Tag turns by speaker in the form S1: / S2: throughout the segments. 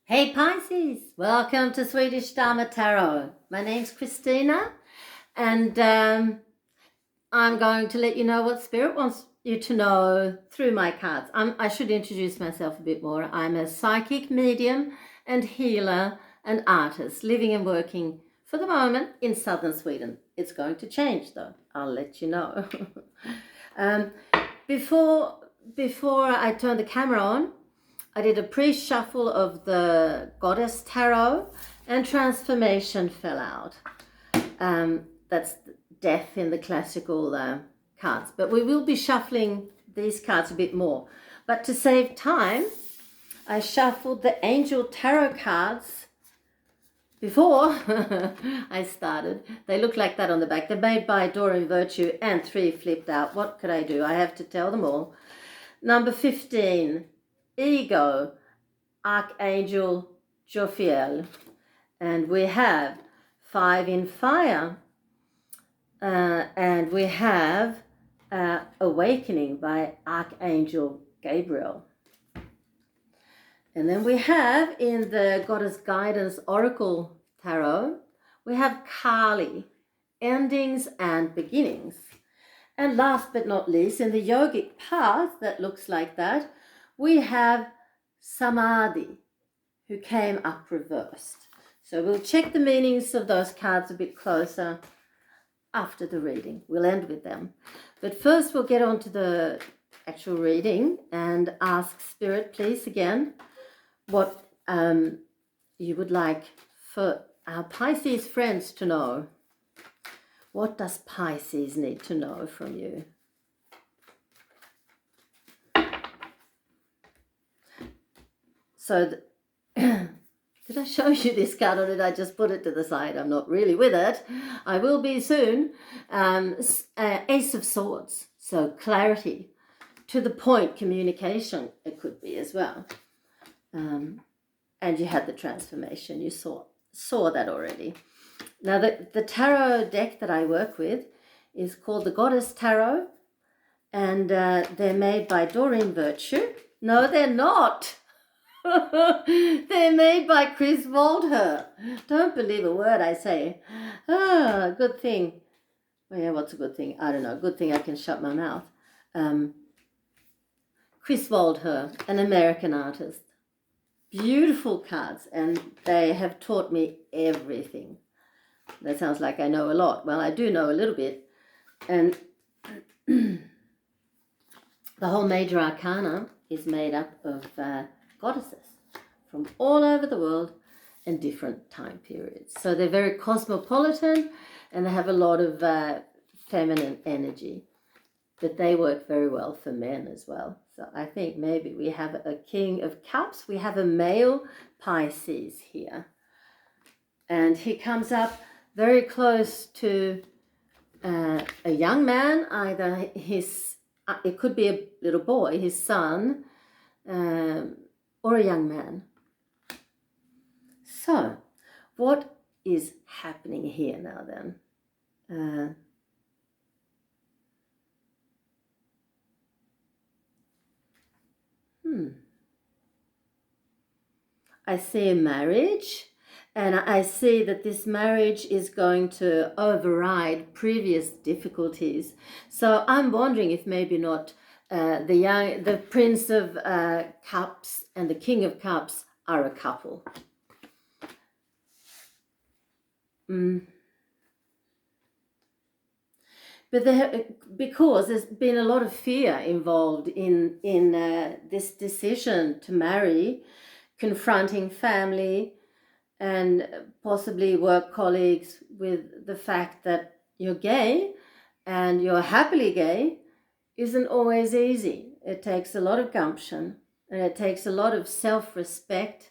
S1: Hey Pisces, welcome to Swedish Dharma Tarot. My name's Christina and I'm going to let you know what Spirit wants you to know through my cards. I should introduce myself a bit more. I'm a psychic medium and healer and artist living and working for the moment in southern Sweden. It's going to change though, I'll let you know. Before I turn the camera on, I did a pre-shuffle of the Goddess Tarot and Transformation fell out. That's death in the classical cards. But we will be shuffling these cards a bit more. But to save time, I shuffled the Angel Tarot cards before I started. They look like that on the back. They're made by Doreen Virtue and 3 flipped out. What could I do? I have to tell them all. Number 15. Ego, Archangel Jophiel, and we have 5 in fire, and we have Awakening by Archangel Gabriel. And then we have in the Goddess Guidance Oracle Tarot, we have Kali, Endings and Beginnings. And last but not least, in the Yogic Path that looks like that, we have Samadhi, who came up reversed. So we'll check the meanings of those cards a bit closer after the reading. We'll end with them. But first we'll get on to the actual reading and ask Spirit, please, again, what you would like for our Pisces friends to know. What does Pisces need to know from you? So, did I show you this card or did I just put it to the side? I'm not really with it. I will be soon. Ace of Swords, so clarity, to the point communication, it could be as well. And you had the transformation, you saw that already. Now, the tarot deck that I work with is called the Goddess Tarot, and they're made by Doreen Virtue. No, they're not. They're made by Chris Waldher. Don't believe a word I say. Good thing. Well, yeah, what's a good thing? I don't know. Good thing I can shut my mouth. Chris Waldher, an American artist. Beautiful cards, and they have taught me everything. That sounds like I know a lot. Well, I do know a little bit. And the whole major arcana is made up of goddesses from all over the world and different time periods. So they're very cosmopolitan and they have a lot of feminine energy. But they work very well for men as well. So I think maybe we have a King of Cups. We have a male Pisces here. And he comes up very close to a young man, either it could be a little boy, his son, or a young man. So, what is happening here now then? I see a marriage, and I see that this marriage is going to override previous difficulties. So I'm wondering if maybe not the Prince of Cups and the King of Cups are a couple. But because there's been a lot of fear involved in this decision to marry, confronting family and possibly work colleagues with the fact that you're gay and you're happily gay isn't always easy. It takes a lot of gumption and it takes a lot of self-respect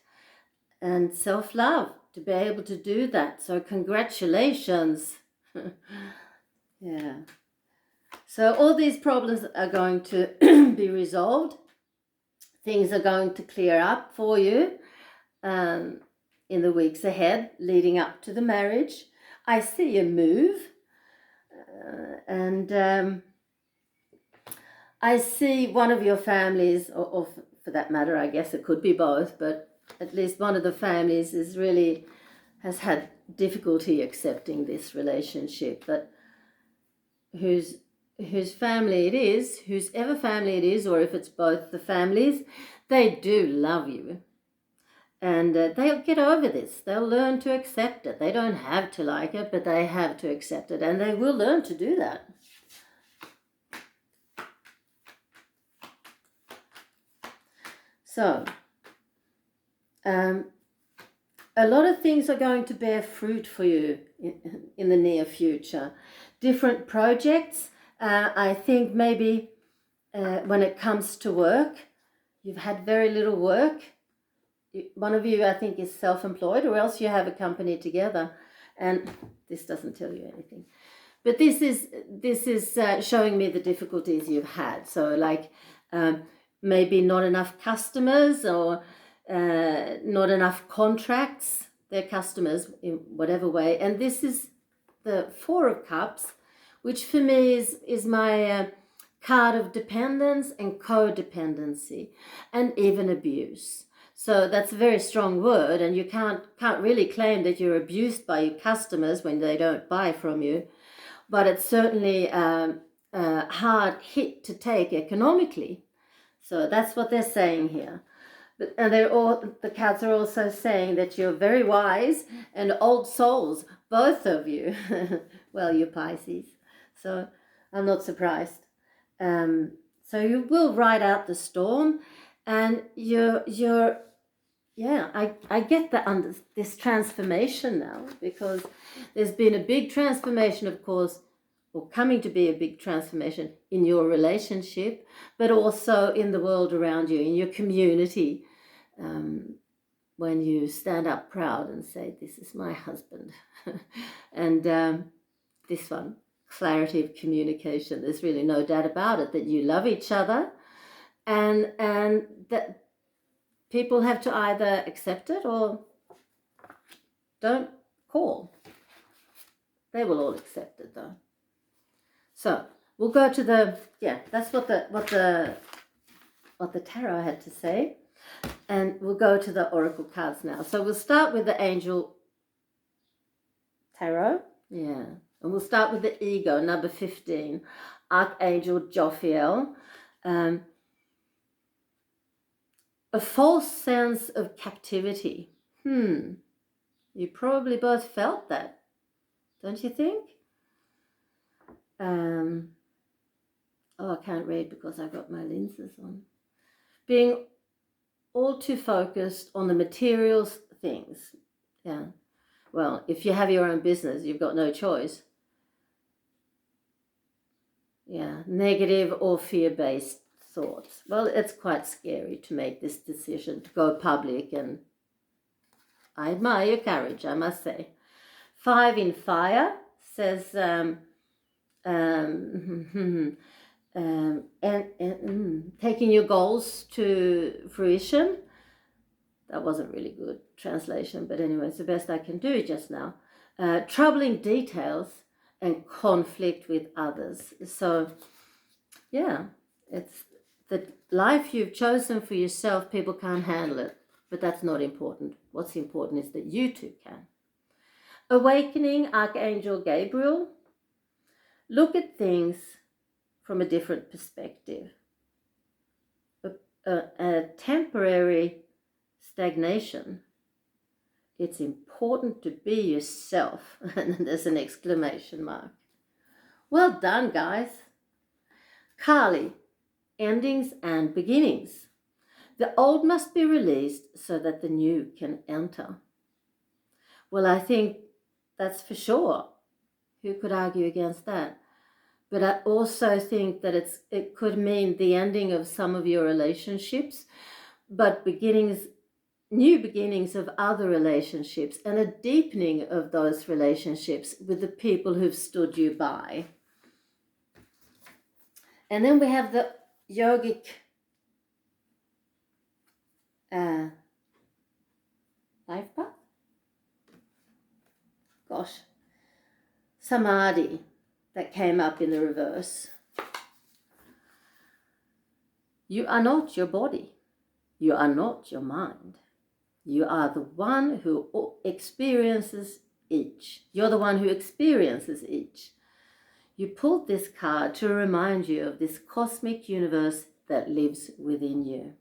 S1: and self-love to be able to do that. So congratulations. Yeah. So all these problems are going to be resolved. Things are going to clear up for you in the weeks ahead leading up to the marriage. I see a move and I see one of your families, or for that matter, I guess it could be both, but at least one of the families has had difficulty accepting this relationship, but whose family it is, whosever family it is, or if it's both the families, they do love you. And they'll get over this. They'll learn to accept it. They don't have to like it, but they have to accept it. And they will learn to do that. So, a lot of things are going to bear fruit for you in the near future. Different projects. I think maybe when it comes to work, you've had very little work. One of you, I think, is self-employed, or else you have a company together. And this doesn't tell you anything. But this is showing me the difficulties you've had. So like maybe not enough customers, or not enough contracts. They're customers in whatever way. And this is the Four of Cups, which for me is my card of dependence and codependency, and even abuse. So that's a very strong word, and you can't really claim that you're abused by your customers when they don't buy from you. But it's certainly a hard hit to take economically. So that's what they're saying here. And the cards are also saying that you're very wise and old souls, both of you. Well, you're Pisces, so I'm not surprised. So you will ride out the storm, and I get this transformation now, because there's been a big transformation, of course, or coming to be a big transformation in your relationship, but also in the world around you, in your community. When you stand up proud and say, this is my husband. And this one, clarity of communication. There's really no doubt about it, that you love each other, and that people have to either accept it or don't call. They will all accept it though. So we'll go to that's what the tarot had to say. And we'll go to the oracle cards now. So we'll start with the angel tarot. Yeah. And we'll start with the ego, number 15. Archangel Jophiel. A false sense of captivity. You probably both felt that, don't you think? I can't read because I've got my lenses on. Being all too focused on the materials things. Yeah. Well, if you have your own business, you've got no choice. Yeah. Negative or fear-based thoughts. Well, it's quite scary to make this decision to go public, and I admire your courage, I must say. 5 in fire says taking your goals to fruition. That wasn't really good translation, but anyway, it's the best I can do just now. Troubling details and conflict with others. So yeah, it's the life you've chosen for yourself. People can't handle it, but that's not important. What's important is that you two can. Awakening Archangel Gabriel. Look at things from a different perspective. A temporary stagnation. It's important to be yourself. And then there's an exclamation mark. Well done, guys. Kali, endings and beginnings. The old must be released so that the new can enter. Well, I think that's for sure. Who could argue against that? But I also think that it could mean the ending of some of your relationships, but new beginnings of other relationships, and a deepening of those relationships with the people who've stood you by. And then we have the yogic life path. Gosh, samadhi. That came up in the reverse. You are not your body. You are not your mind. You are the one who experiences each. You're the one who experiences each. You pulled this card to remind you of this cosmic universe that lives within you.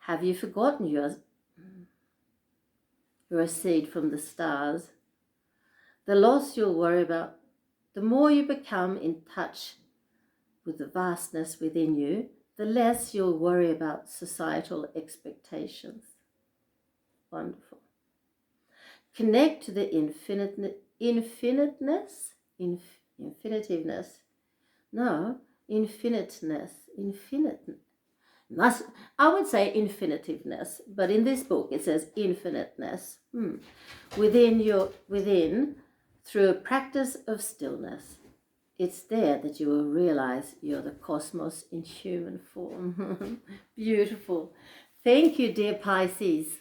S1: Have you forgotten you're a seed from the stars? The loss you'll worry about, the more you become in touch with the vastness within you, the less you'll worry about societal expectations. Wonderful. Connect to the infiniteness. I would say infinitiveness, but in this book it says infiniteness. Within, through a practice of stillness. It's there that you will realize you're the cosmos in human form. Beautiful. Thank you, dear Pisces.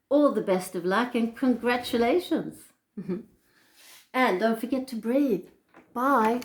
S1: All the best of luck and congratulations. And don't forget to breathe. Bye.